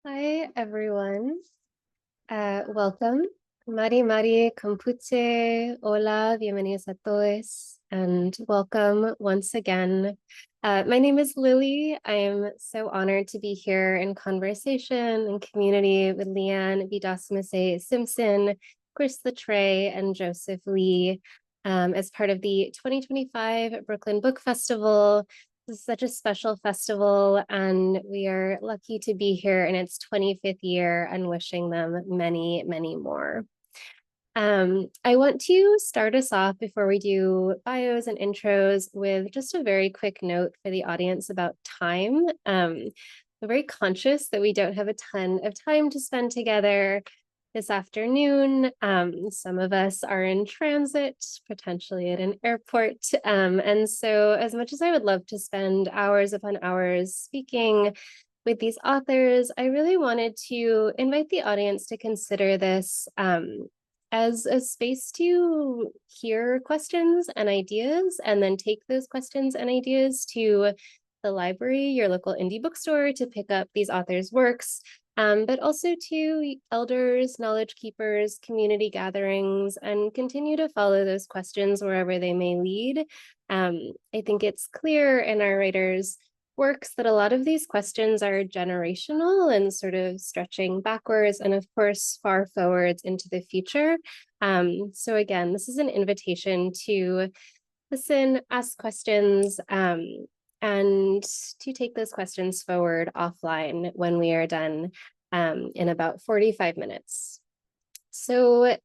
Hi, everyone. Welcome. Mari Mari Compute. Hola, bienvenidos a todos, and welcome once again. My name is Lily. I am so honored to be here in conversation and community with Leanne Betasamosake Simpson, Chris Latray, and Joseph Lee as part of the 2025 Brooklyn Book Festival. This is such a special festival, and we are lucky to be here in its 25th year and wishing them many, many more. I want to start us off before we do bios and intros with just a very quick note for the audience about time. I'm very conscious that we don't have a ton of time to spend together this afternoon. Some of us are in transit, potentially at an airport. And so as much as I would love to spend hours upon hours speaking with these authors, I really wanted to invite the audience to consider this as a space to hear questions and ideas, and then take those questions and ideas to the library, your local indie bookstore, to pick up these authors' works, but also to elders, knowledge keepers, community gatherings, and continue to follow those questions wherever they may lead. I think it's clear in our writers' works that a lot of these questions are generational and sort of stretching backwards and, of course, far forwards into the future. So again, this is an invitation to listen, ask questions, and to take those questions forward offline when we are done in about 45 minutes. So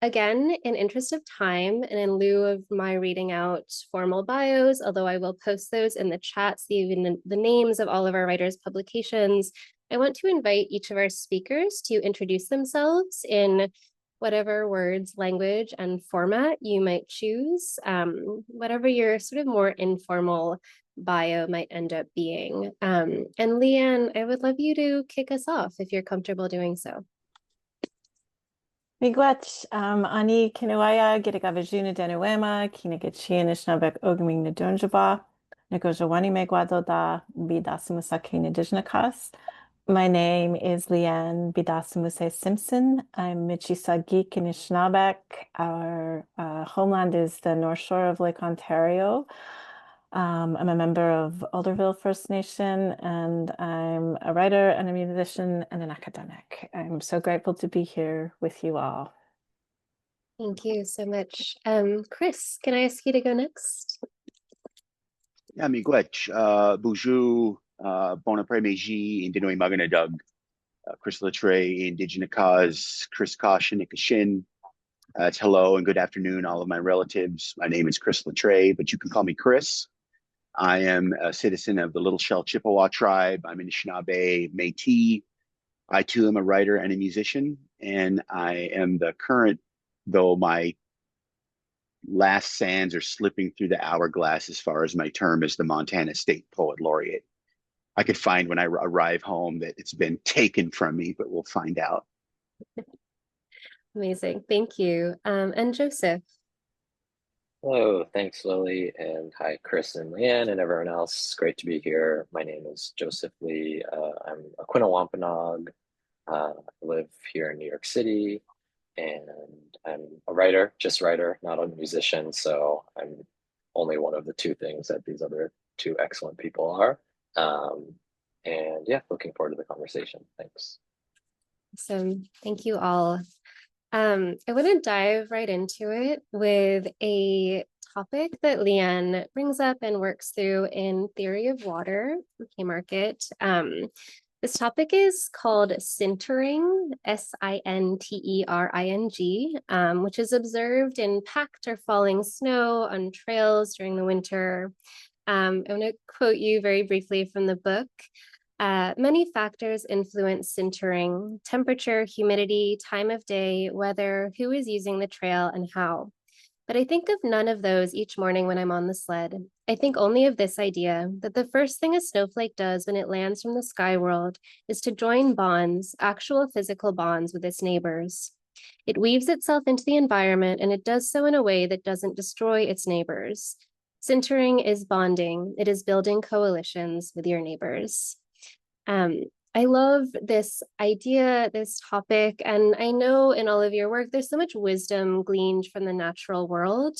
again, in interest of time and in lieu of my reading out formal bios, although I will post those in the chats, even the names of all of our writers' publications, I want to invite each of our speakers to introduce themselves in whatever words, language, and format you might choose, whatever your sort of more informal bio might end up being. And Leanne, I would love you to kick us off if you're comfortable doing so. Miigwech, ani kinawaya gidagavajuna denuema, kinagachia Nishnaabe ogming nadunjaba, nagojawani megwado da Betasamosake Nishnaabeg. My name is Leanne Betasamosake Simpson. I'm Michi Saagig Nishnaabeg. Our homeland is the North Shore of Lake Ontario. I'm a member of Alderville First Nation, and I'm a writer and a musician and an academic. I'm so grateful to be here with you all. Thank you so much. Chris, can I ask you to go next? Yeah, miigwech, bonjour, bon après-midi, Indinoy Maganadug, Chris Latray, Indigenous, Chris Caution, Nikashin. It's hello and good afternoon, all of my relatives. My name is Chris Latray, but you can call me Chris. I am a citizen of the Little Shell Chippewa tribe. I'm a Anishinaabe Métis. I too am a writer and a musician, and I am the current, though my last sands are slipping through the hourglass as far as my term as the Montana State Poet Laureate. I could find when I arrive home that it's been taken from me, but we'll find out. Amazing. Thank you. And Joseph. Hello, thanks, Lily, and hi, Chris and Leanne and everyone else. Great to be here. My name is Joseph Lee. I'm Aquinnah Wampanoag. I live here in New York City, and I'm a writer, just writer, not a musician. So I'm only one of the two things that these other two excellent people are. And yeah, looking forward to the conversation. Thanks. Awesome. Thank you all. I want to dive right into it with a topic that Leanne brings up and works through in Theory of Water, Haymarket. This topic is called sintering, Sintering, which is observed in packed or falling snow on trails during the winter. I'm going to quote you very briefly from the book. Many factors influence sintering: temperature, humidity, time of day, weather, who is using the trail, and how. But I think of none of those each morning when I'm on the sled. I think only of this idea, that the first thing a snowflake does when it lands from the sky world is to join bonds, actual physical bonds with its neighbors. It weaves itself into the environment, and it does so in a way that doesn't destroy its neighbors. Sintering is bonding. It is building coalitions with your neighbors. I love this idea, this topic, and I know in all of your work, there's so much wisdom gleaned from the natural world.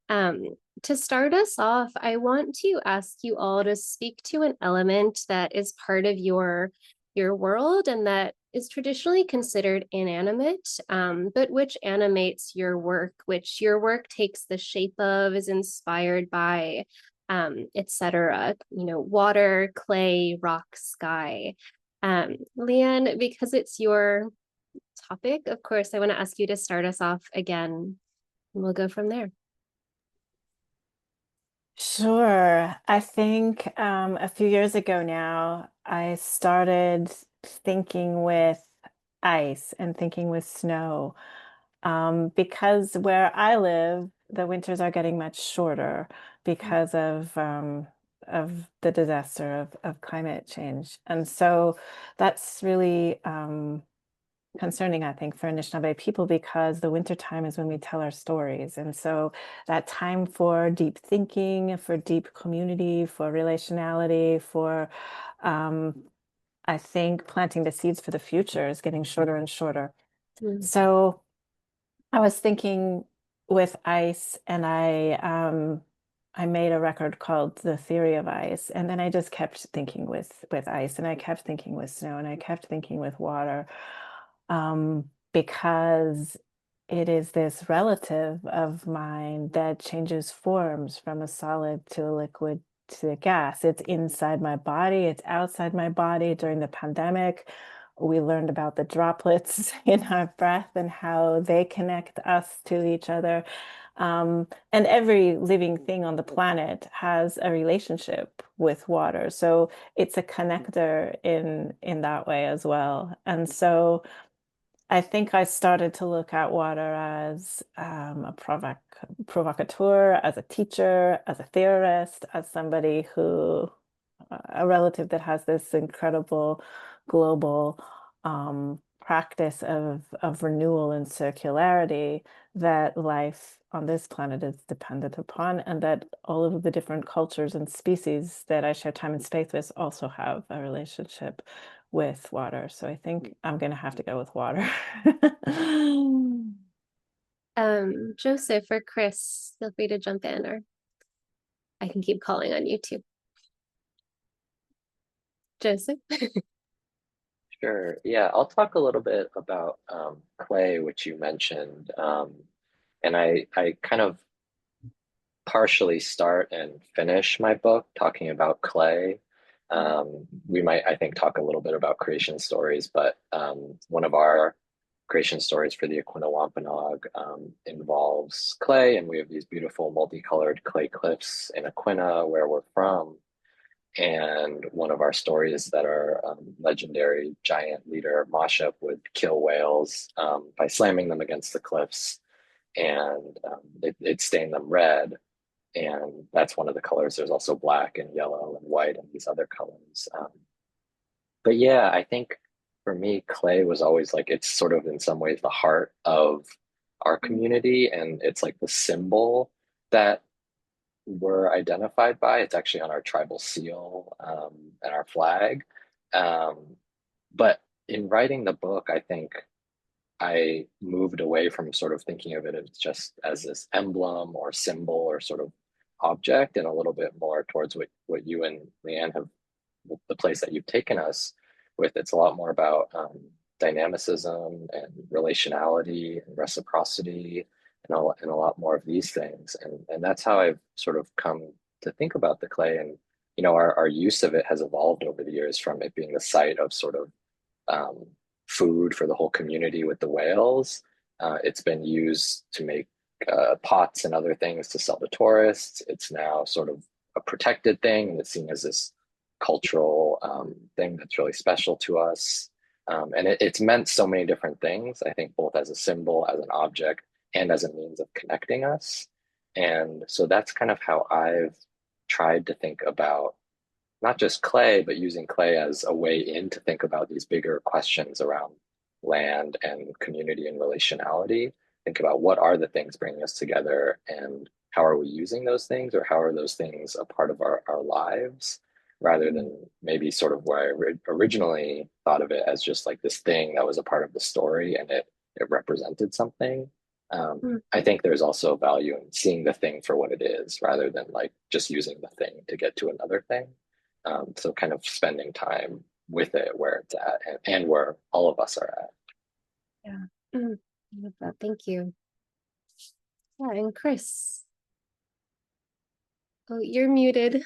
Um, to start us off, I want to ask you all to speak to an element that is part of your world and that is traditionally considered inanimate, but which animates your work, which your work takes the shape of, is inspired by, etc. Water, clay, rock, sky. Leanne, because it's your topic, of course, I want to ask you to start us off again, and we'll go from there. Sure. I think a few years ago now, I started thinking with ice and thinking with snow, because where I live, the winters are getting much shorter because of the disaster of climate change. And so that's really concerning, I think, for Anishinaabe people, because the wintertime is when we tell our stories. And so that time for deep thinking, for deep community, for relationality, for I think planting the seeds for the future is getting shorter and shorter. So I was thinking with ice, and I made a record called The Theory of Ice, and then I just kept thinking with ice, and I kept thinking with snow, and I kept thinking with water, because it is this relative of mine that changes forms from a solid to a liquid to a gas. It's inside my body, it's outside my body. During the pandemic, we learned about the droplets in our breath and how they connect us to each other. And every living thing on the planet has a relationship with water. So it's a connector in that way as well. And so I think I started to look at water as a provocateur, as a teacher, as a theorist, as somebody who, a relative that has this incredible global practice of renewal and circularity that life on this planet is dependent upon, and that all of the different cultures and species that I share time and space with also have a relationship with water. So I think I'm going to have to go with water. Joseph or Chris, feel free to jump in, or I can keep calling on you too. Joseph? Sure. Yeah, I'll talk a little bit about clay, which you mentioned. And I kind of partially start and finish my book talking about clay. We might, I think, talk a little bit about creation stories, but one of our creation stories for the Aquinnah Wampanoag involves clay, and we have these beautiful multicolored clay cliffs in Aquinnah, where we're from. And one of our stories that our legendary giant leader Mashep would kill whales by slamming them against the cliffs, and it stained them red. And that's one of the colors. There's also black and yellow and white and these other colors. But yeah, I think for me, clay was always like, it's sort of in some ways the heart of our community, and it's like the symbol that we're identified by. It's actually on our tribal seal and our flag. But in writing the book, I think I moved away from sort of thinking of it as just as this emblem or symbol or sort of object, and a little bit more towards what you and Leanne have, the place that you've taken us with. It's a lot more about dynamicism and relationality and reciprocity and a lot more of these things. And that's how I've sort of come to think about the clay. And, you know, our use of it has evolved over the years from it being the site of sort of food for the whole community with the whales. It's been used to make pots and other things to sell to tourists. It's now sort of a protected thing, and it's seen as this cultural thing that's really special to us. And it's meant so many different things, I think, both as a symbol, as an object, and as a means of connecting us. And so that's kind of how I've tried to think about not just clay, but using clay as a way in to think about these bigger questions around land and community and relationality. Think about what are the things bringing us together, and how are we using those things, or how are those things a part of our lives? rather than maybe sort of where I originally thought of it as just like this thing that was a part of the story and it represented something. I think there's also value in seeing the thing for what it is rather than like just using the thing to get to another thing. So kind of spending time with it where it's at and where all of us are at. Yeah, I love that. Thank you. Yeah, and Chris. Oh, you're muted.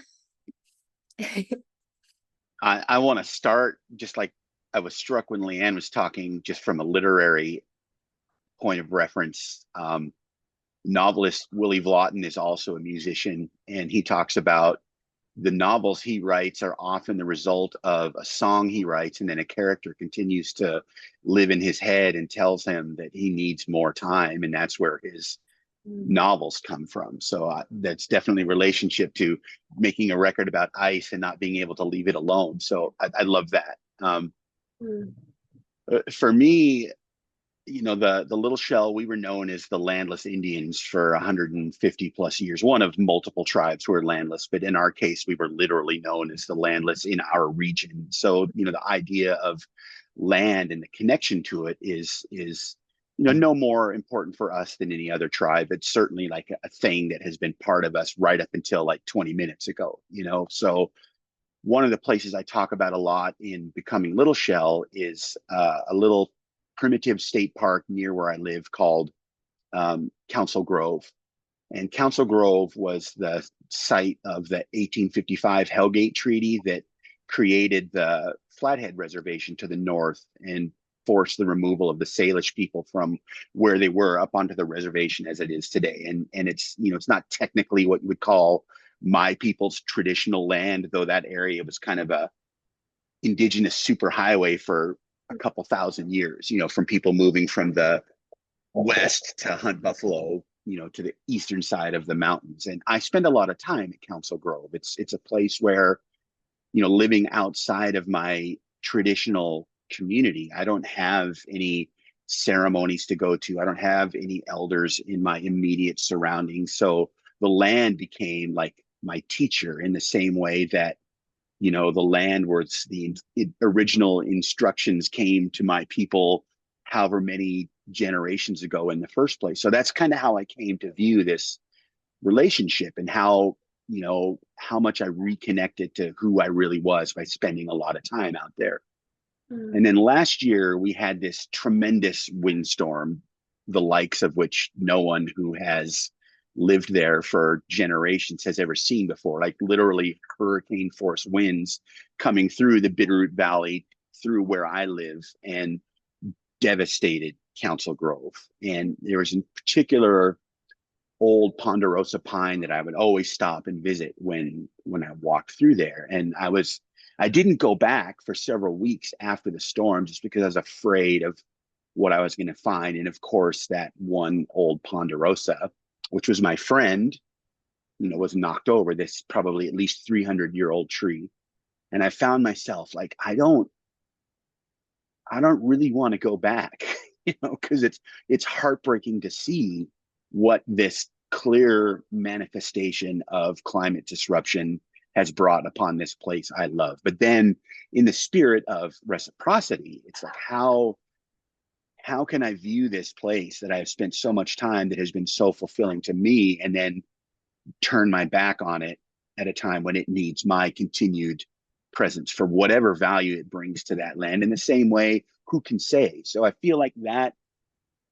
I want to start just like I was struck when Leanne was talking, just from a literary point of reference. Novelist Willie Vlotton is also a musician, and he talks about the novels he writes are often the result of a song he writes, and then a character continues to live in his head and tells him that he needs more time, and that's where his novels come from. So that's definitely relationship to making a record about ice and not being able to leave it alone. So I love that. For me, you know, the Little Shell, we were known as the Landless Indians for 150 plus years, one of multiple tribes who were landless, but in our case, we were literally known as the Landless in our region. So, you know, the idea of land and the connection to it is you know, no more important for us than any other tribe. It's certainly like a thing that has been part of us right up until like 20 minutes ago, you know. So one of the places I talk about a lot in Becoming Little Shell is a little primitive state park near where I live called Council Grove. And Council Grove was the site of the 1855 Hellgate Treaty that created the Flathead Reservation to the north and forced the removal of the Salish people from where they were up onto the reservation as it is today. And it's, you know, it's not technically what you would call my people's traditional land, though that area was kind of a indigenous superhighway for a couple thousand years, you know, from people moving from the west to hunt buffalo, you know, to the eastern side of the mountains. And I spend a lot of time at Council Grove. It's a place where, you know, living outside of my traditional community, I don't have any ceremonies to go to. I don't have any elders in my immediate surroundings. So the land became like my teacher in the same way that, you know, the land where the original instructions came to my people however many generations ago in the first place. So that's kind of how I came to view this relationship and how, you know, how much I reconnected to who I really was by spending a lot of time out there. And then last year we had this tremendous windstorm, the likes of which no one who has lived there for generations has ever seen before, like literally hurricane force winds coming through the Bitterroot Valley, through where I live, and devastated Council Grove. And there was in particular old ponderosa pine that I would always stop and visit when I walked through there. And I didn't go back for several weeks after the storm just because I was afraid of what I was going to find. And of course, that one old ponderosa, which was my friend, you know, was knocked over, this probably at least 300-year-old tree. And I found myself like, I don't really want to go back, you know, because it's heartbreaking to see what this clear manifestation of climate disruption has brought upon this place I love. But then in the spirit of reciprocity, it's like, how can I view this place that I have spent so much time that has been so fulfilling to me, and then turn my back on it at a time when it needs my continued presence for whatever value it brings to that land? In the same way, who can say? So I feel like that,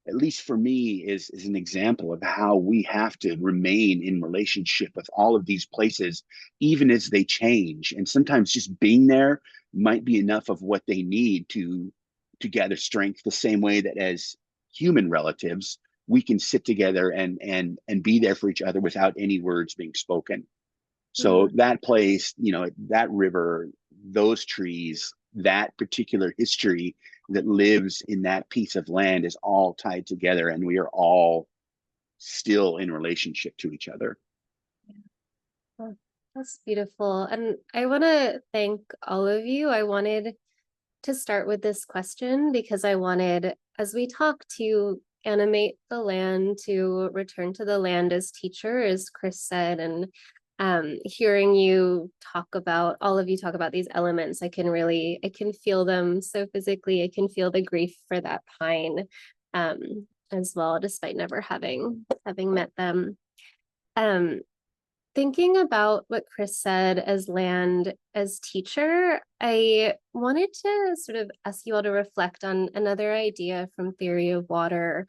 at least for me, is an example of how we have to remain in relationship with all of these places, even as they change. And sometimes just being there might be enough of what they need to gather strength, the same way that as human relatives, we can sit together and be there for each other without any words being spoken. So that place, you know, that river, those trees, that particular history that lives in that piece of land is all tied together, and we are all still in relationship to each other. Oh, that's beautiful. And I want to thank all of you. I wanted to start with this question because I wanted, as we talk, to animate the land, to return to the land as teacher, as Chris said, and hearing you talk about, all of you talk about these elements, I can feel them so physically. I can feel the grief for that pine as well, despite never having met them. Thinking about what Chris said as land as teacher, I wanted to sort of ask you all to reflect on another idea from theory of water,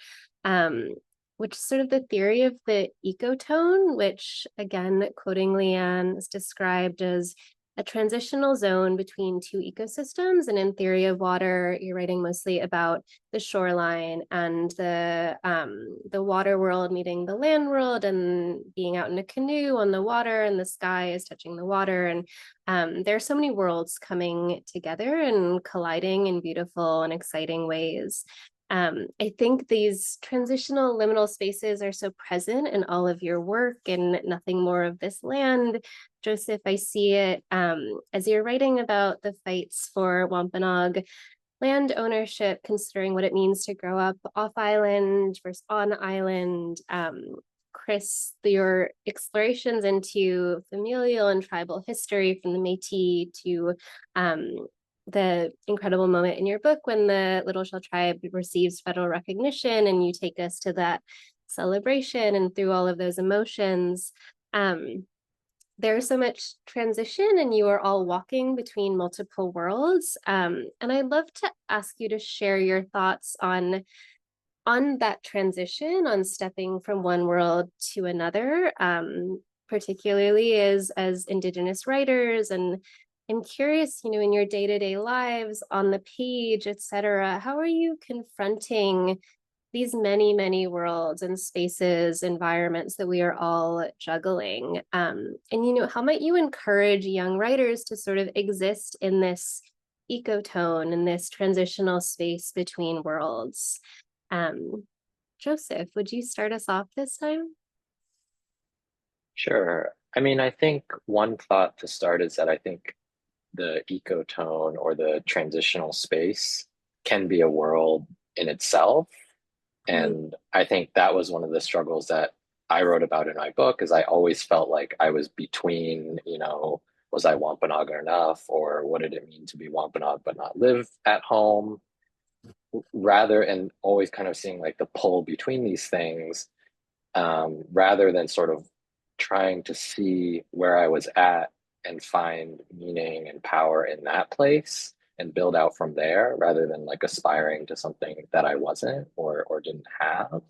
which is sort of the theory of the ecotone, which, again, quoting Leanne, is described as a transitional zone between two ecosystems. And in theory of water, you're writing mostly about the shoreline and the water world meeting the land world and being out in a canoe on the water, and the sky is touching the water. And there are so many worlds coming together and colliding in beautiful and exciting ways. I think these transitional liminal spaces are so present in all of your work, and Nothing More of This Land. Joseph, I see it as you're writing about the fights for Wampanoag land ownership, considering what it means to grow up off island versus on island. Chris, your explorations into familial and tribal history from the Métis to the incredible moment in your book when the Little Shell tribe receives federal recognition, and you take us to that celebration and through all of those emotions. There's so much transition, and you are all walking between multiple worlds. And I'd love to ask you to share your thoughts on that transition, on stepping from one world to another, particularly as Indigenous writers. And I'm curious, in your day-to-day lives, on the page, etc., how are you confronting these many, many worlds and spaces, environments that we are all juggling? And, how might you encourage young writers to sort of exist in this ecotone, in this transitional space between worlds? Joseph, would you start us off this time? Sure. I mean, I think one thought to start is that I think the ecotone or the transitional space can be a world in itself. And I think that was one of the struggles that I wrote about in my book, is I always felt like I was between, was I Wampanoag enough, or what did it mean to be Wampanoag but not live at home? And always kind of seeing like the pull between these things, rather than sort of trying to see where I was at and find meaning and power in that place and build out from there, rather than like aspiring to something that I wasn't or didn't have.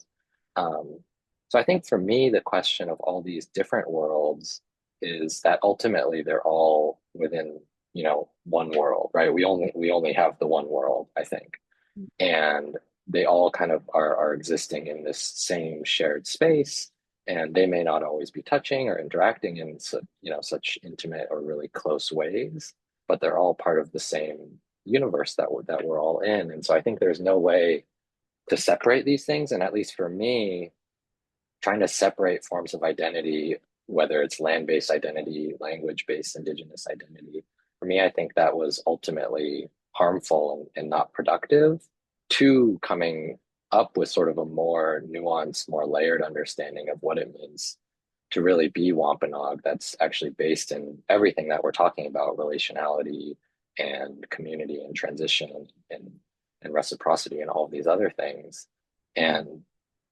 So I think for me, the question of all these different worlds is that ultimately they're all within, one world, right? We only have the one world, I think. And they all kind of are existing in this same shared space, and they may not always be touching or interacting in such intimate or really close ways, but they're all part of the same universe that we're all in. And so I think there's no way to separate these things. And at least for me, trying to separate forms of identity, whether it's land-based identity, language-based Indigenous identity, for me, I think that was ultimately harmful and not productive to coming up with sort of a more nuanced, more layered understanding of what it means to really be Wampanoag, that's actually based in everything that we're talking about: relationality and community and transition and reciprocity and all of these other things. And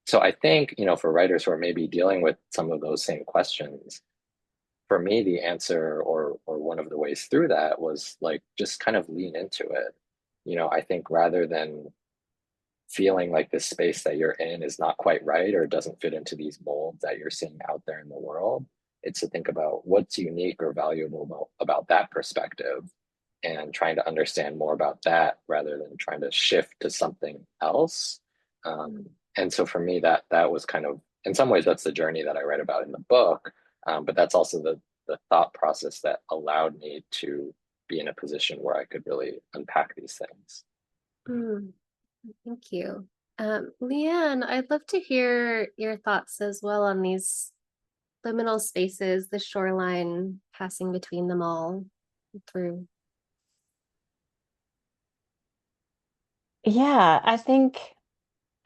so I think, for writers who are maybe dealing with some of those same questions, for me, the answer or one of the ways through that was like, just kind of lean into it. I think rather than feeling like this space that you're in is not quite right or doesn't fit into these molds that you're seeing out there in the world, it's to think about what's unique or valuable about that perspective and trying to understand more about that rather than trying to shift to something else. And so for me, that was kind of, in some ways, that's the journey that I write about in the book. But that's also the thought process that allowed me to be in a position where I could really unpack these things. Thank you. Leanne, I'd love to hear your thoughts as well on these liminal spaces, the shoreline, passing between them all through. Yeah, I think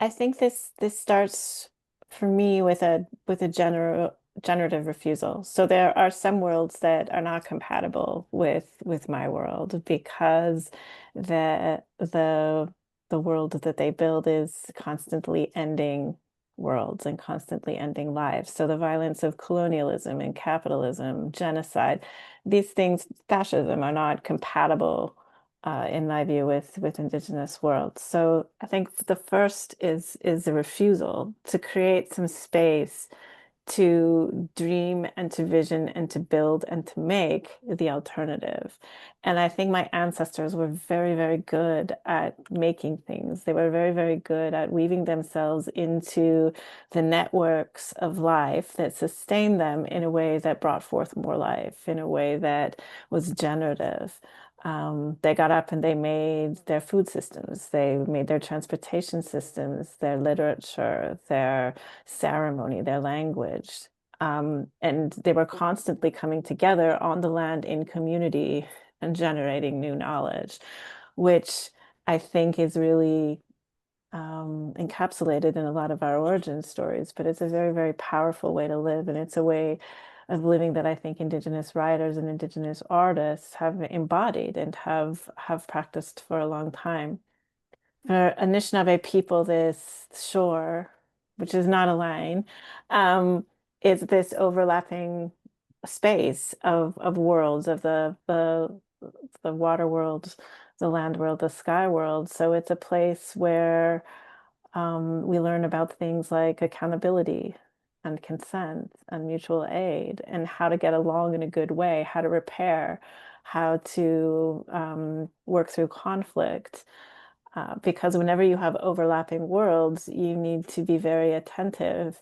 this starts for me with a generative refusal. So there are some worlds that are not compatible with my world because the world that they build is constantly ending worlds and constantly ending lives. So the violence of colonialism and capitalism, genocide, these things, fascism, are not compatible in my view with Indigenous worlds. So I think the first is the refusal to create some space to dream and to vision and to build and to make the alternative. And I think my ancestors were very, very good at making things. They were very, very good at weaving themselves into the networks of life that sustained them in a way that brought forth more life, in a way that was generative. They got up and they made their food systems, they made their transportation systems, their literature, their ceremony, their language. And they were constantly coming together on the land in community and generating new knowledge, which I think is really encapsulated in a lot of our origin stories. But it's a very, very powerful way to live. And it's a way of living that I think Indigenous writers and Indigenous artists have embodied and have practiced for a long time. For Anishinaabe people, this shore, which is not a line, is this overlapping space of worlds, of the water world, the land world, the sky world. So it's a place where we learn about things like accountability and consent and mutual aid and how to get along in a good way, how to repair, how to work through conflict. Because whenever you have overlapping worlds, you need to be very attentive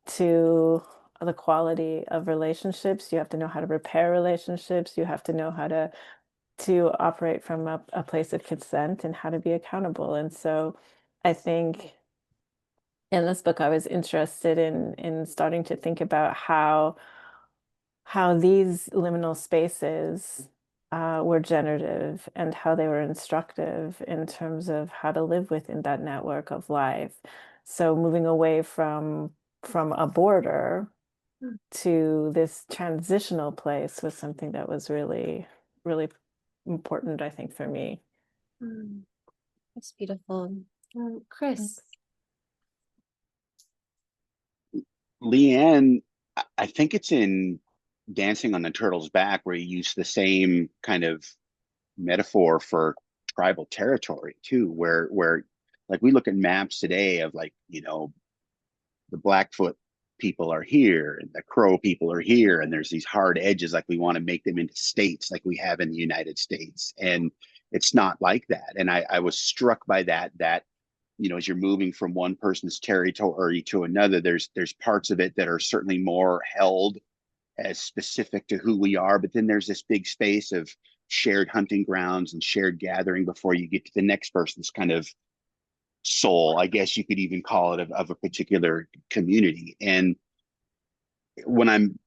to the quality of relationships. You have to know how to repair relationships. You have to know how to operate from a place of consent and how to be accountable. And so I think in this book, I was interested in starting to think about how these liminal spaces were generative and how they were instructive in terms of how to live within that network of life. So moving away from a border to this transitional place was something that was really, really important, I think, for me. That's beautiful. Chris. Leanne, I think it's in Dancing on the Turtle's Back where you use the same kind of metaphor for tribal territory too, where like we look at maps today of like, you know, the Blackfoot people are here and the Crow people are here, and there's these hard edges, like we want to make them into states like we have in the United States, and it's not like that. And I was struck by that you know, as you're moving from one person's territory to another, there's parts of it that are certainly more held as specific to who we are, but then there's this big space of shared hunting grounds and shared gathering before you get to the next person's kind of soul, I guess you could even call it, of a particular community. And when I'm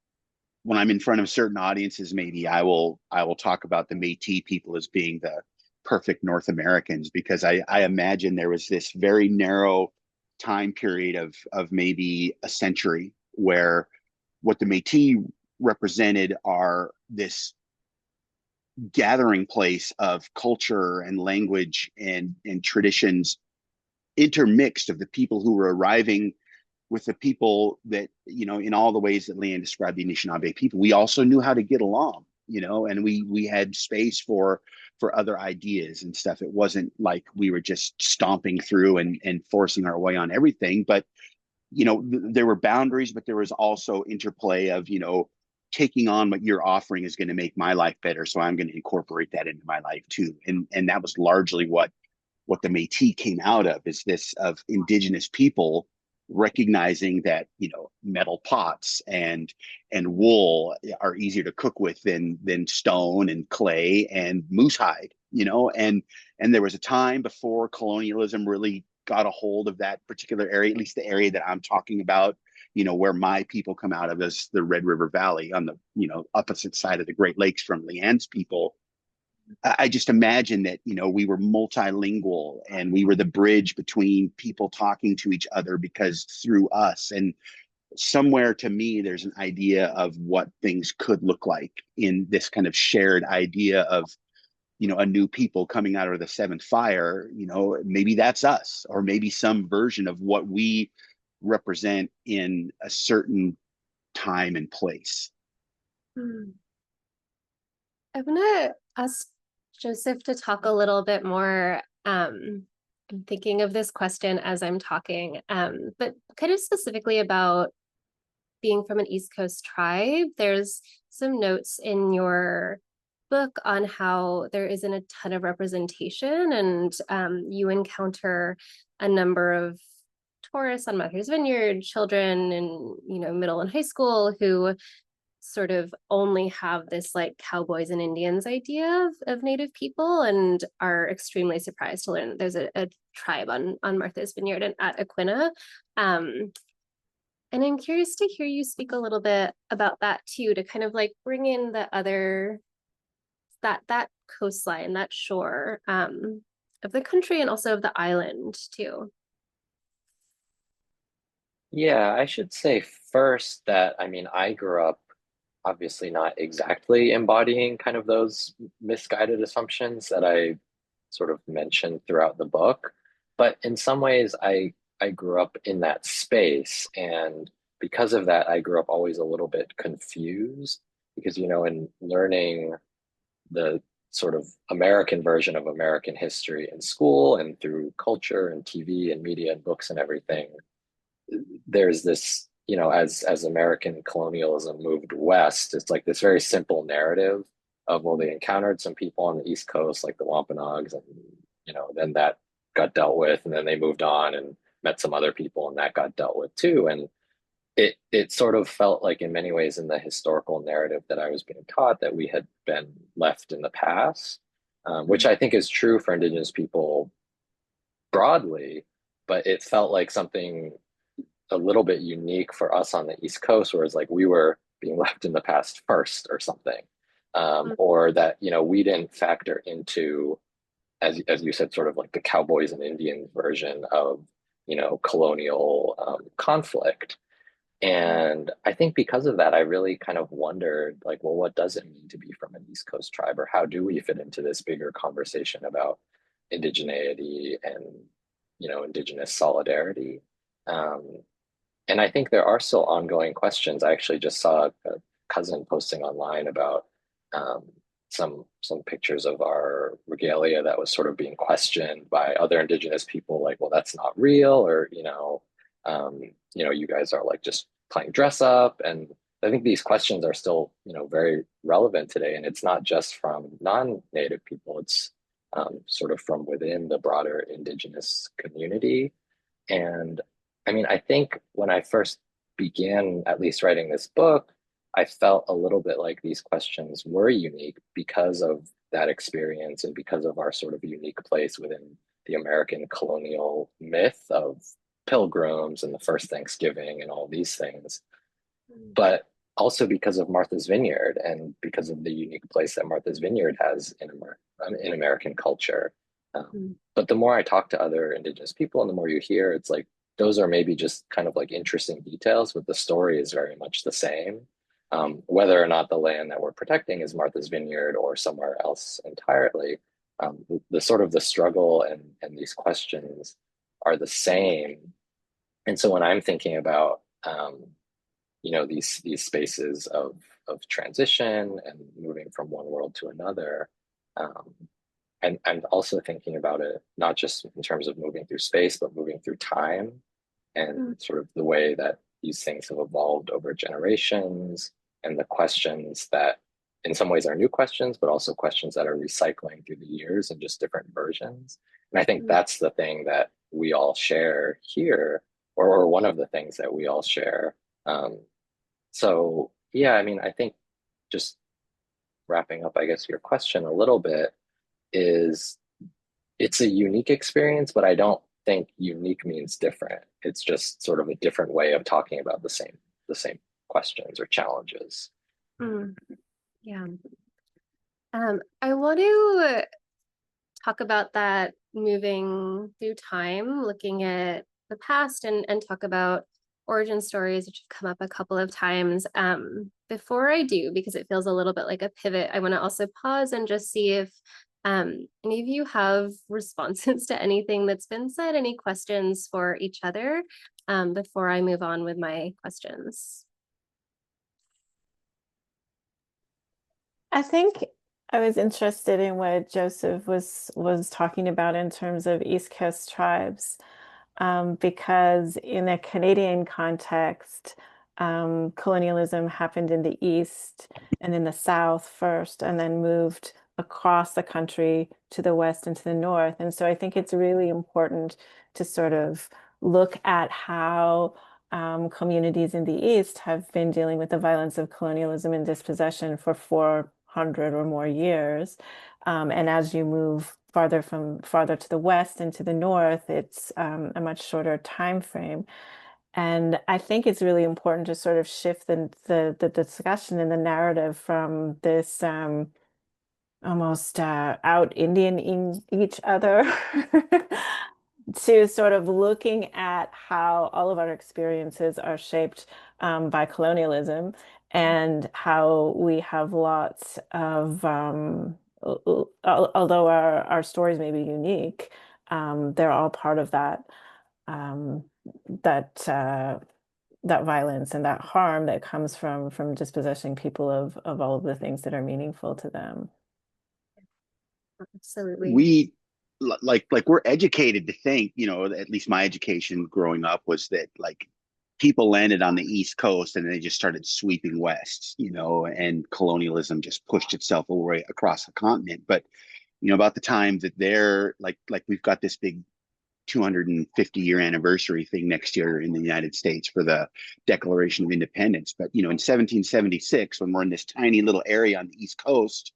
in front of certain audiences, maybe I will talk about the Métis people as being the perfect North Americans, because I imagine there was this very narrow time period of maybe a century where what the Métis represented are this gathering place of culture and language and traditions intermixed, of the people who were arriving with the people that, you know, in all the ways that Leanne described the Anishinaabe people. We also knew how to get along, you know, and we had space for other ideas and stuff. It wasn't like we were just stomping through and forcing our way on everything, but you know, there were boundaries, but there was also interplay of, you know, taking on what you're offering is going to make my life better, so I'm going to incorporate that into my life too. And that was largely what the Métis came out of, is this of Indigenous people recognizing that, you know, metal pots and wool are easier to cook with than stone and clay and moose hide, you know. And there was a time before colonialism really got a hold of that particular area, at least the area that I'm talking about, you know, where my people come out of, as the Red River Valley on the, you know, opposite side of the Great Lakes from Leanne's people. I just imagine that, you know, we were multilingual and we were the bridge between people talking to each other because through us. And somewhere to me, there's an idea of what things could look like in this kind of shared idea of, a new people coming out of the seventh fire. Maybe that's us, or maybe some version of what we represent in a certain time and place. I'm gonna ask Joseph to talk a little bit more. I'm thinking of this question as I'm talking, but kind of specifically about being from an East Coast tribe. There's some notes in your book on how there isn't a ton of representation, and you encounter a number of tourists on Martha's Vineyard, children in middle and high school, who sort of only have this like cowboys and Indians idea of Native people, and are extremely surprised to learn that there's a tribe on Martha's Vineyard and at Aquinnah. And I'm curious to hear you speak a little bit about that too, to kind of like bring in the other, that coastline, that shore of the country, and also of the island too. Yeah, I should say first that, I grew up obviously not exactly embodying kind of those misguided assumptions that I sort of mentioned throughout the book. But in some ways, I grew up in that space. And because of that, I grew up always a little bit confused because, in learning the sort of American version of American history in school and through culture and TV and media and books and everything, there's this, as American colonialism moved west, it's like this very simple narrative of, well, they encountered some people on the East Coast, like the Wampanoags, and, then that got dealt with, and then they moved on and met some other people, and that got dealt with too. And it sort of felt like, in many ways, in the historical narrative that I was being taught, that we had been left in the past, which I think is true for Indigenous people broadly, but it felt like something a little bit unique for us on the East Coast, whereas like we were being left in the past first or something, or that, we didn't factor into, as you said, sort of like the cowboys and Indians version of, colonial conflict. And I think because of that, I really kind of wondered, like, well, what does it mean to be from an East Coast tribe, or how do we fit into this bigger conversation about indigeneity and, Indigenous solidarity? And I think there are still ongoing questions. I actually just saw a cousin posting online about some pictures of our regalia that was sort of being questioned by other Indigenous people, like, well, that's not real, or you guys are like just playing dress up. And I think these questions are still, very relevant today. And it's not just from non-Native people, it's sort of from within the broader Indigenous community. And I think when I first began, at least writing this book, I felt a little bit like these questions were unique because of that experience and because of our sort of unique place within the American colonial myth of pilgrims and the first Thanksgiving and all these things, but also because of Martha's Vineyard and because of the unique place that Martha's Vineyard has in American culture. But the more I talk to other Indigenous people and the more you hear, it's like, those are maybe just kind of like interesting details, but the story is very much the same. Whether or not the land that we're protecting is Martha's Vineyard or somewhere else entirely, the sort of the struggle and these questions are the same. And so when I'm thinking about, these spaces of transition and moving from one world to another, and I'm also thinking about it, not just in terms of moving through space, but moving through time and sort of the way that these things have evolved over generations, and the questions that in some ways are new questions, but also questions that are recycling through the years and just different versions. And I think that's the thing that we all share here, or one of the things that we all share. So yeah, I think just wrapping up, I guess, your question a little bit, is it's a unique experience, but I don't think unique means different. It's just sort of a different way of talking about the same questions or challenges. Yeah. I want to talk about that moving through time, looking at the past, and talk about origin stories, which have come up a couple of times. Before I do, because it feels a little bit like a pivot, I want to also pause and just see if any of you have responses to anything that's been said, any questions for each other before I move on with my questions. I think I was interested in what Joseph was talking about in terms of East Coast tribes, because in a Canadian context, colonialism happened in the East and in the South first, and then moved across the country to the West and to the North. And so I think it's really important to sort of look at how communities in the East have been dealing with the violence of colonialism and dispossession for 400 or more years. And as you move farther to the West and to the North, it's a much shorter time frame. And I think it's really important to sort of shift the discussion and the narrative from this almost out Indian each other to sort of looking at how all of our experiences are shaped by colonialism, and how we have lots of, although our stories may be unique, they're all part of that that violence and that harm that comes from dispossessing people of all of the things that are meaningful to them. Absolutely. We like we're educated to think, you know, at least my education growing up was that like people landed on the East Coast and they just started sweeping west, you know, and colonialism just pushed itself away across the continent. But you know, about the time that they're like we've got this big 250-year anniversary thing next year in the United States for the Declaration of Independence. But, you know, in 1776, when we're in this tiny little area on the East Coast,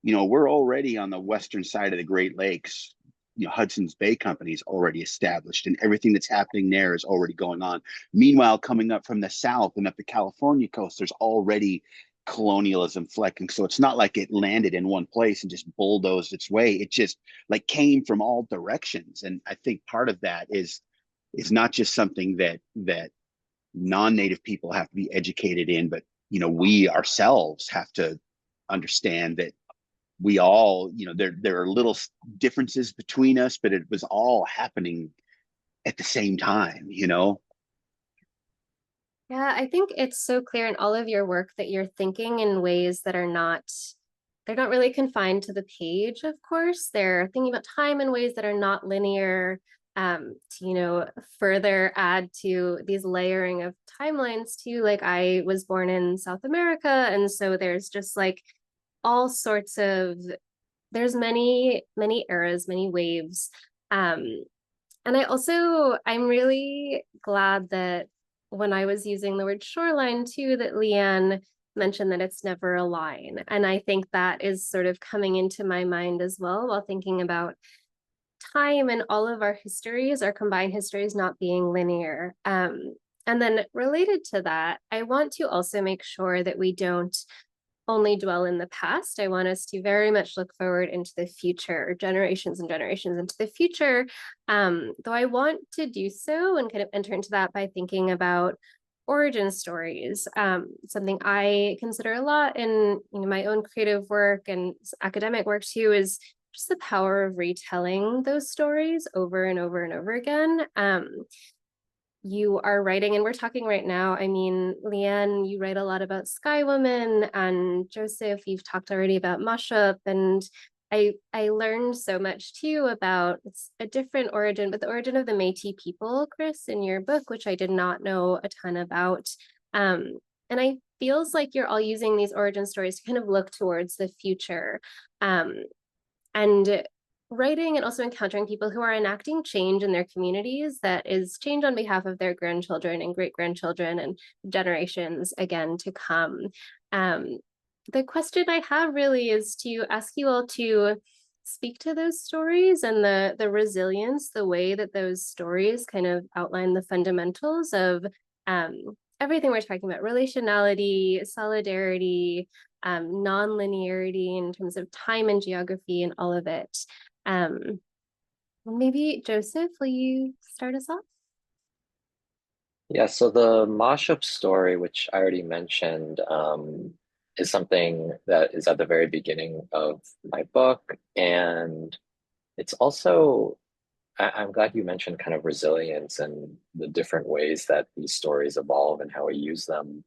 you know, we're already on the western side of the Great Lakes. You know, Hudson's Bay Company is already established, and everything that's happening there is already going on. Meanwhile, coming up from the south and up the California coast, there's already colonialism flecking. So it's not like it landed in one place and just bulldozed its way. It just like came from all directions. And I think part of that is not just something that non-native people have to be educated in, but you know, we ourselves have to understand that we all, you know, there are little differences between us, but it was all happening at the same time, you know? Yeah, I think it's so clear in all of your work that you're thinking in ways that are not, they're not really confined to the page, of course. They're thinking about time in ways that are not linear, to, you know, further add to these layering of timelines too. Like I was born in South America, and so there's just like all sorts of, there's many eras, many waves. And I'm really glad that when I was using the word shoreline too, that Leanne mentioned that it's never a line. And I think that is sort of coming into my mind as well while thinking about time and all of our histories, our combined histories not being linear. And then related to that, I want to also make sure that we don't only dwell in the past. I want us to very much look forward into the future, generations and generations into the future. Though I want to do so and kind of enter into that by thinking about origin stories. Something I consider a lot in, you know, my own creative work and academic work too is just the power of retelling those stories over and over and over again. You are writing, and we're talking right now. I mean, Leanne, you write a lot about Sky Woman, and Joseph, you've talked already about Mashup, and I learned so much too about, it's a different origin, but the origin of the Métis people, Chris, in your book, which I did not know a ton about. And I feels like you're all using these origin stories to kind of look towards the future. And writing and also encountering people who are enacting change in their communities that is change on behalf of their grandchildren and great-grandchildren and generations again to come. The question I have really is to ask you all to speak to those stories and the resilience, the way that those stories kind of outline the fundamentals of everything we're talking about: relationality, solidarity, non-linearity in terms of time and geography and all of it. Maybe Joseph, will you start us off? Yeah, so the mashup story, which I already mentioned, is something that is at the very beginning of my book. And it's also, I'm glad you mentioned kind of resilience and the different ways that these stories evolve and how we use them.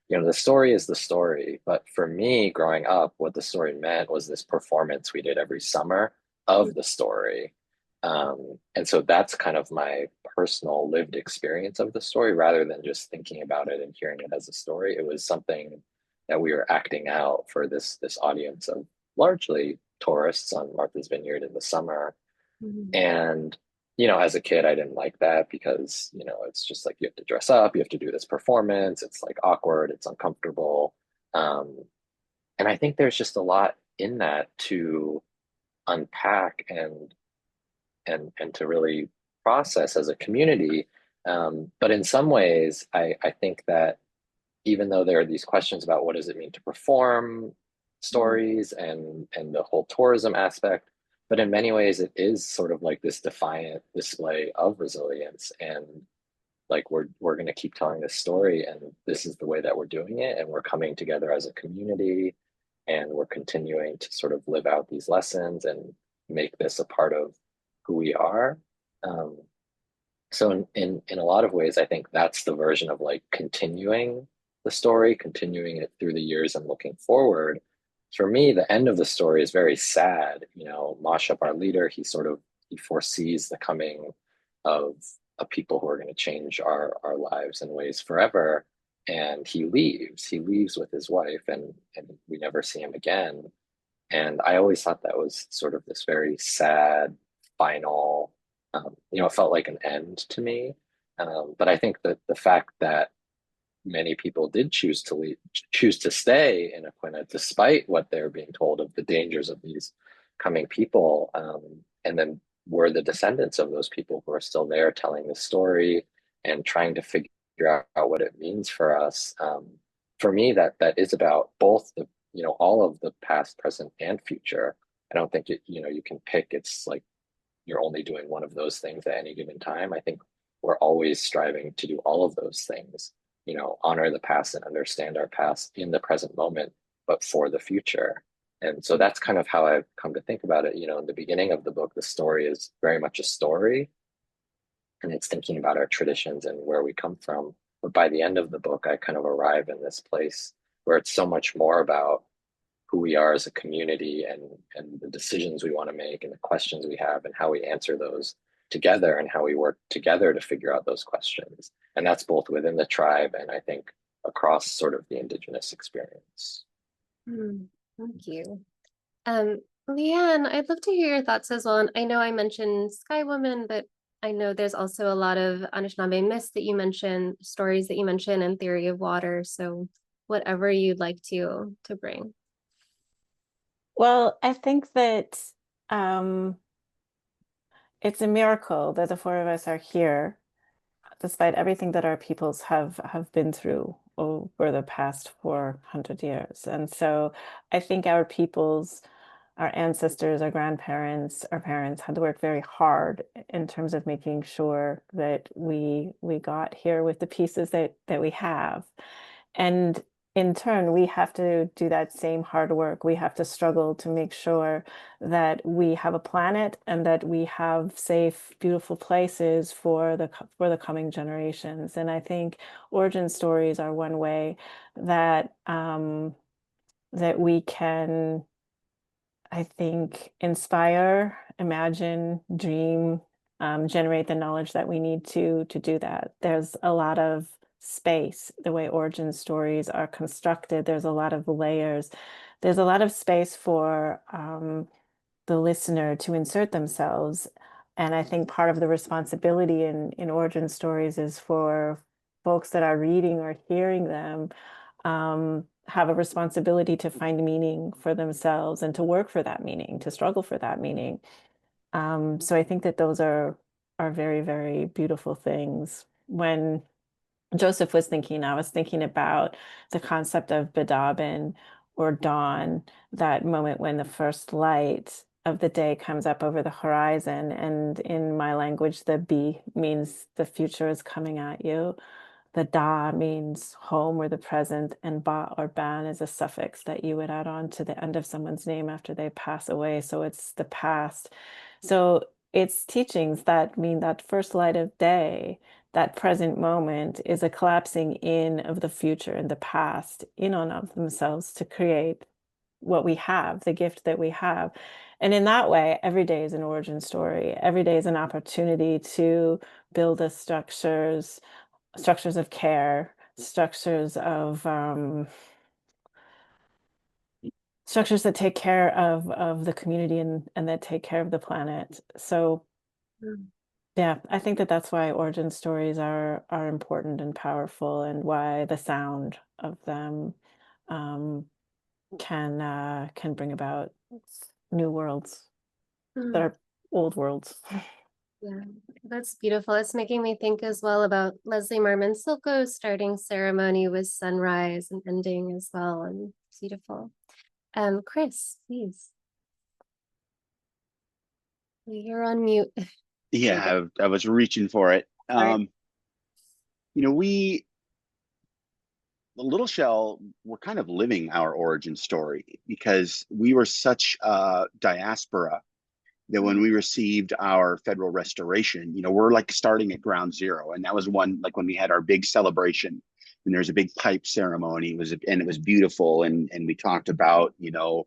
You know, the story is the story, but for me, growing up, what the story meant was this performance we did every summer of the story. And so that's kind of my personal lived experience of the story rather than just thinking about it and hearing it as a story. It was something that we were acting out for this audience of largely tourists on Martha's Vineyard in the summer. Mhm. And, you know, as a kid, I didn't like that because, you know, it's just like you have to dress up, you have to do this performance. It's like awkward, it's uncomfortable. Um, and I think there's just a lot in that to unpack and to really process as a community. But in some ways, I think that even though there are these questions about what does it mean to perform stories and the whole tourism aspect, but in many ways it is sort of like this defiant display of resilience and like we're going to keep telling this story and this is the way that we're doing it and we're coming together as a community and we're continuing to sort of live out these lessons and make this a part of who we are. um, so in a lot of ways, I think that's the version of like continuing the story, continuing it through the years and looking forward. For me, the end of the story is very sad. You know, Mashup, our leader, he foresees the coming of a people who are going to change our lives in ways forever. And he leaves. He leaves with his wife and we never see him again. And I always thought that was sort of this very sad final, you know, it felt like an end to me. But I think that the fact that many people did choose to leave, choose to stay in Aquinnah, despite what they're being told of the dangers of these coming people, and then were the descendants of those people who are still there telling the story and trying to figure out what it means for us. For me, that is about both the, you know, all of the past, present, and future. I don't think you know, you can pick. It's like you're only doing one of those things at any given time. I think we're always striving to do all of those things, you know, honor the past and understand our past in the present moment, but for the future. And so that's kind of how I've come to think about it. You know, in the beginning of the book, the story is very much a story and it's thinking about our traditions and where we come from. But by the end of the book, I kind of arrive in this place where it's so much more about who we are as a community and the decisions we want to make and the questions we have and how we answer those together and how we work together to figure out those questions. And that's both within the tribe and I think across sort of the Indigenous experience. Thank you. Leanne, I'd love to hear your thoughts as well. And I know I mentioned Sky Woman, but I know there's also a lot of Anishinaabe myths that you mentioned, stories that you mentioned, and theory of water. So whatever you'd like to bring. Well, I think that it's a miracle that the four of us are here, despite everything that our peoples have been through over the past 400 years. And so I think our peoples, our ancestors, our grandparents, our parents had to work very hard in terms of making sure that we got here with the pieces that we have. And in turn, we have to do that same hard work. We have to struggle to make sure that we have a planet and that we have safe, beautiful places for the coming generations. And I think origin stories are one way that that we can, I think, inspire, imagine, dream, generate the knowledge that we need to do that. There's a lot of space, the way origin stories are constructed. There's a lot of layers. There's a lot of space for the listener to insert themselves. And I think part of the responsibility in origin stories is for folks that are reading or hearing them have a responsibility to find meaning for themselves and to work for that meaning, to struggle for that meaning. So I think that those are very, very beautiful things. When Joseph was thinking, I was thinking about the concept of Bedabin or dawn, that moment when the first light of the day comes up over the horizon. And in my language, the B means the future is coming at you. The da means home or the present, and ba or ban is a suffix that you would add on to the end of someone's name after they pass away. So it's the past. So it's teachings that mean that first light of day, that present moment, is a collapsing in of the future and the past in and of themselves to create what we have, the gift that we have. And in that way, every day is an origin story. Every day is an opportunity to build the structures of care, structures that take care of the community and that take care of the planet. So yeah, I think that that's why origin stories are important and powerful, and why the sound of them can bring about new worlds that are old worlds. Yeah, that's beautiful. It's making me think as well about Leslie Marmon Silko's starting ceremony with sunrise and ending as well, and it's beautiful. Chris, please. You're on mute. Yeah, I was reaching for it. Sorry. You know, the Little Shell, we're kind of living our origin story, because we were such a diaspora that when we received our federal restoration, you know, we're like starting at ground zero. And that was one, like when we had our big celebration, and there's a big pipe ceremony, and it was beautiful. And we talked about, you know,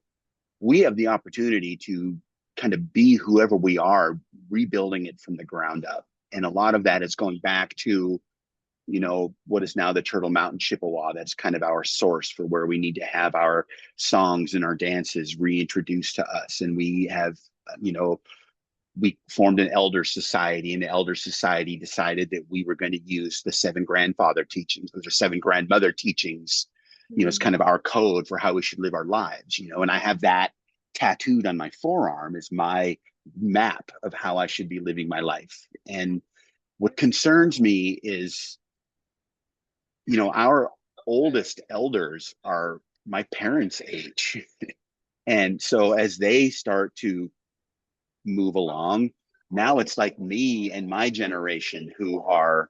we have the opportunity to kind of be whoever we are, rebuilding it from the ground up. And a lot of that is going back to, you know, what is now the Turtle Mountain Chippewa. That's kind of our source for where we need to have our songs and our dances reintroduced to us. And we have, you know, we formed an elder society, and the elder society decided that we were going to use the 7 grandfather teachings. Those are 7 grandmother teachings. You know, it's kind of our code for how we should live our lives, you know, and I have that tattooed on my forearm as my map of how I should be living my life. And what concerns me is, you know, our oldest elders are my parents' age. And so as they start to move along, now it's like me and my generation who are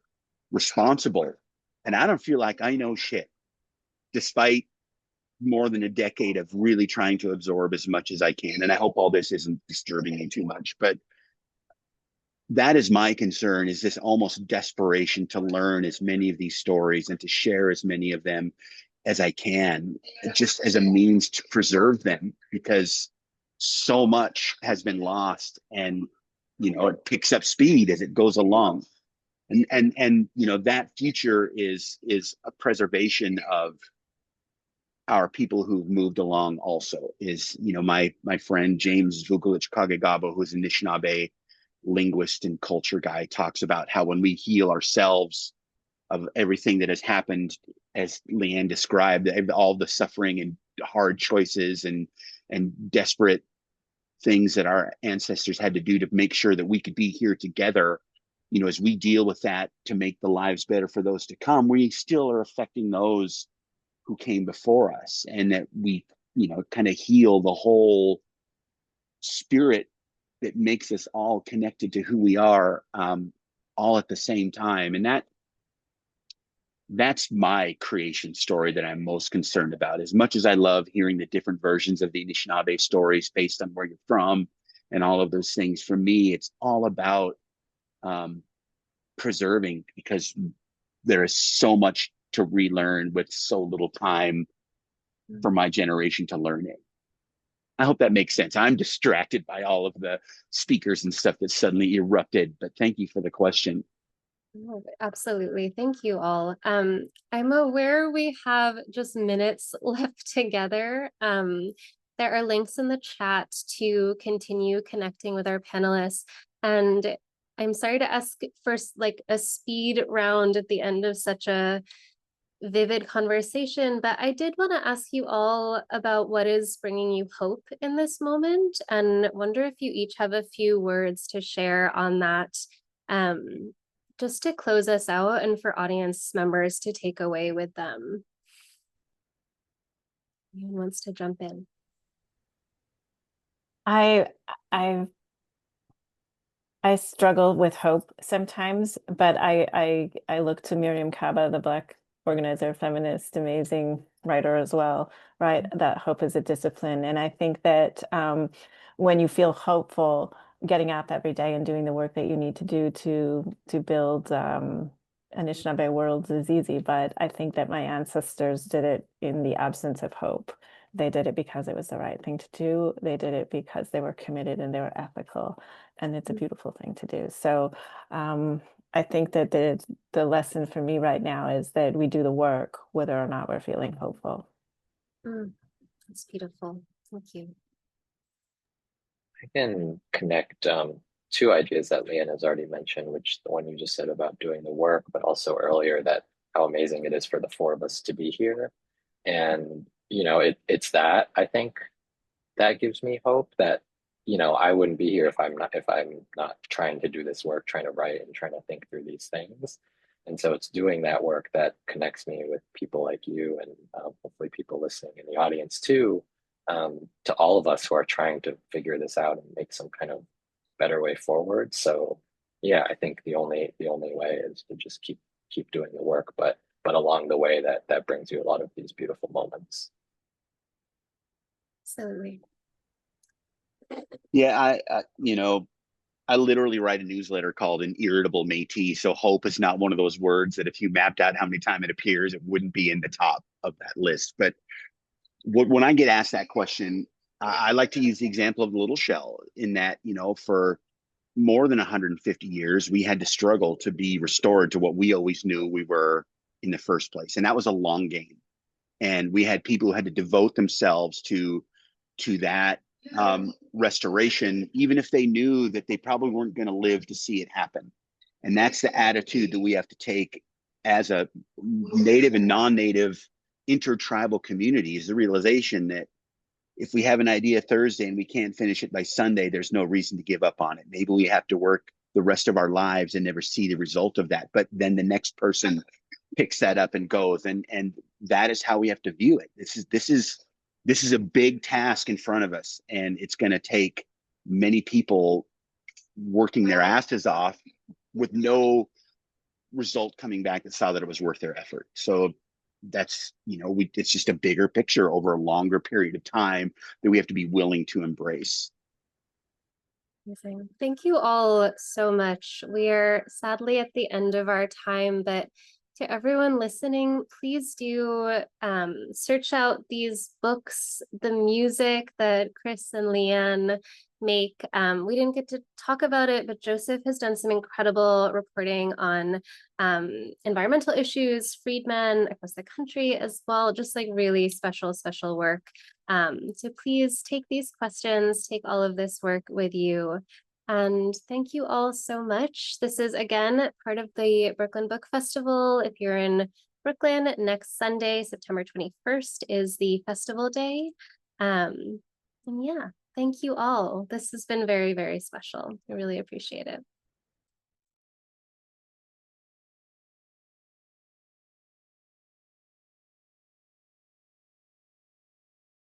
responsible. And I don't feel like I know shit, despite more than a decade of really trying to absorb as much as I can. And I hope all this isn't disturbing you too much, but that is my concern, is this almost desperation to learn as many of these stories and to share as many of them as I can, just as a means to preserve them, because so much has been lost, and you know, it picks up speed as it goes along. And you know, that future is a preservation of our people who've moved along. Also is, you know, my friend James Vukolich Kagegabo, who's a Nishnaabe linguist and culture guy, talks about how when we heal ourselves of everything that has happened, as Leanne described, all the suffering and hard choices and desperate things that our ancestors had to do to make sure that we could be here together, you know, as we deal with that to make the lives better for those to come, we still are affecting those who came before us, and that we, you know, kind of heal the whole spirit that makes us all connected to who we are, all at the same time. And that's my creation story that I'm most concerned about. As much as I love hearing the different versions of the Anishinaabe stories based on where you're from and all of those things, for me, it's all about preserving, because there is so much to relearn with so little time for my generation to learn it. I hope that makes sense. I'm distracted by all of the speakers and stuff that suddenly erupted, but thank you for the question. Oh, absolutely. Thank you all. I'm aware we have just minutes left together. There are links in the chat to continue connecting with our panelists. And I'm sorry to ask for like a speed round at the end of such a vivid conversation, but I did want to ask you all about what is bringing you hope in this moment, and wonder if you each have a few words to share on that, just to close us out and for audience members to take away with them. Anyone wants to jump in? I've I struggle with hope sometimes, but I look to Miriam Kaba, the Black organizer, feminist, amazing writer as well, right? That hope is a discipline. And I think that when you feel hopeful, getting up every day and doing the work that you need to do to build Anishinaabe worlds is easy. But I think that my ancestors did it in the absence of hope. They did it because it was the right thing to do. They did it because they were committed and they were ethical, and it's a beautiful thing to do. So I think that the lesson for me right now is that we do the work whether or not we're feeling hopeful. That's beautiful. Thank you. I can connect two ideas that Leanne has already mentioned, which the one you just said about doing the work, but also earlier that how amazing it is for the four of us to be here. And, you know, it's that, I think, that gives me hope that, you know, I wouldn't be here if I'm not trying to do this work, trying to write and trying to think through these things. And so it's doing that work that connects me with people like you and hopefully people listening in the audience too, to all of us who are trying to figure this out and make some kind of better way forward. So yeah, I think the only way is to just keep doing the work, but along the way that brings you a lot of these beautiful moments. Absolutely. Yeah, I literally write a newsletter called An Irritable Métis. So hope is not one of those words that if you mapped out how many times it appears, it wouldn't be in the top of that list. But when I get asked that question, I like to use the example of the little shell in that, you know, for more than 150 years, we had to struggle to be restored to what we always knew we were in the first place. And that was a long game. And we had people who had to devote themselves to that restoration, even if they knew that they probably weren't going to live to see it happen. And that's the attitude that we have to take as a native and non-native intertribal community, is the realization that if we have an idea Thursday and we can't finish it by Sunday, there's no reason to give up on it. Maybe we have to work the rest of our lives and never see the result of that. But then the next person picks that up and goes. And that is how we have to view it. This is a big task in front of us, and it's going to take many people working their asses off with no result coming back that saw that it was worth their effort. So that's, you know, it's just a bigger picture over a longer period of time that we have to be willing to embrace. Amazing. Thank you all so much. We are sadly at the end of our time, but to everyone listening, please do search out these books, the music that Chris and Leanne make. We didn't get to talk about it, but Joseph has done some incredible reporting on environmental issues, freedmen across the country as well, just like really special work. So please take these questions, take all of this work with you. And thank you all so much. This is, again, part of the Brooklyn Book Festival. If you're in Brooklyn, next Sunday, September 21st, is the festival day. And yeah, thank you all. This has been very, very special. I really appreciate it.